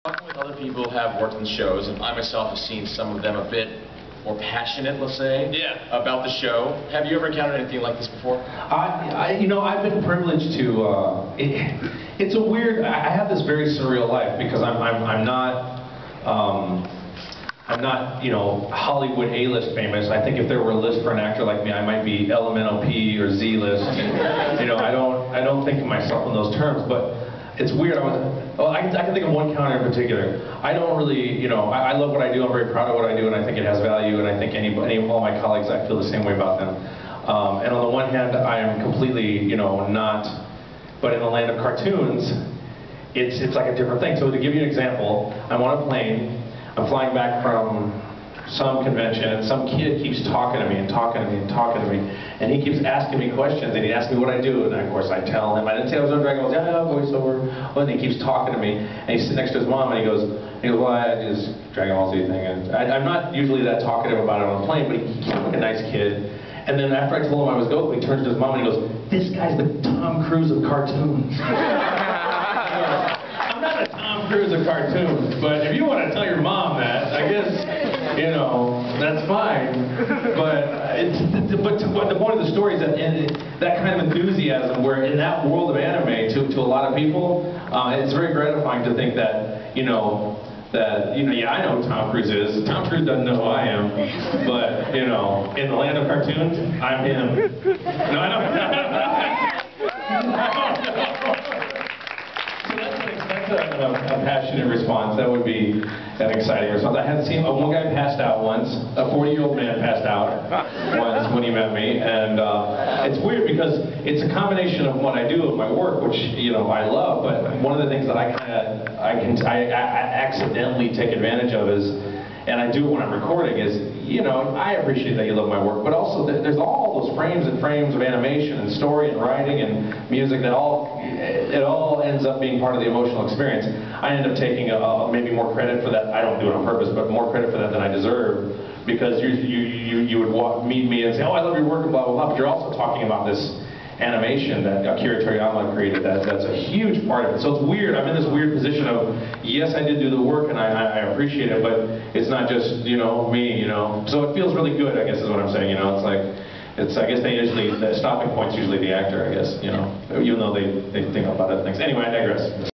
Talking with other people who have worked in shows, and I myself have seen some of them a bit more passionate, let's say, about the show. Have you ever encountered anything like this before? I've been privileged to. It's a weird. I have this very surreal life because I'm not. I'm not, Hollywood A-list famous. I think if there were a list for an actor like me, I might be LMNOP or Z-list. I don't think of myself in those terms, but it's weird. I can think of one counter in particular. I don't really, I love what I do. I'm very proud of what I do, and I think it has value. And I think any of all my colleagues, I feel the same way about them. And on the one hand, I am completely, not. But in the land of cartoons, it's like a different thing. So to give you an example, I'm on a plane. I'm flying back from some convention, and some kid keeps talking to me and talking to me and talking to me, and he keeps asking me questions, and he asks me what I do, and of course I tell him. I didn't say I was on Dragon Ball. Yeah, voiceover. Well, and he keeps talking to me, and he's sitting next to his mom, and he goes, well, I do this Dragon Ball Z thing, and I'm not usually that talkative about it on a plane, but he seemed like a nice kid. And then after I told him I was Goku, he turns to his mom and he goes, "This guy's the Tom Cruise of cartoons." I'm not a Tom Cruise of cartoons, but if you want to tell your mom that, I guess, that's fine. But the point of the story is that that kind of enthusiasm, where in that world of anime, to a lot of people, it's very gratifying to think that, I know who Tom Cruise is. Tom Cruise doesn't know who I am, but, in the land of cartoons, I'm him. No, I don't. So that's a passionate response. That would be an exciting response. I had seen one guy passed out once. A 40-year-old man passed out once when he met me, and it's weird because it's a combination of what I do of my work, which I love. But one of the things that I accidentally take advantage of is, and I do it when I'm recording, is I appreciate that you love my work, but also there's all those frames and frames of animation and story and writing and music that it all ends up being part of the emotional experience. I end up taking maybe more credit for that. I don't do it on purpose, but more credit for that than I deserve, because you would meet me and say, "Oh, I love your work," and blah blah blah. But you're also talking about this animation that Akira Toriyama created. That's a huge part of it. So it's weird. I'm in this weird position of, yes, I did do the work and I appreciate it, but it's not just me. So it feels really good, I guess, is what I'm saying. It's like, I guess the stopping point's usually the actor, I guess. Even though they think about other things. Anyway, I digress.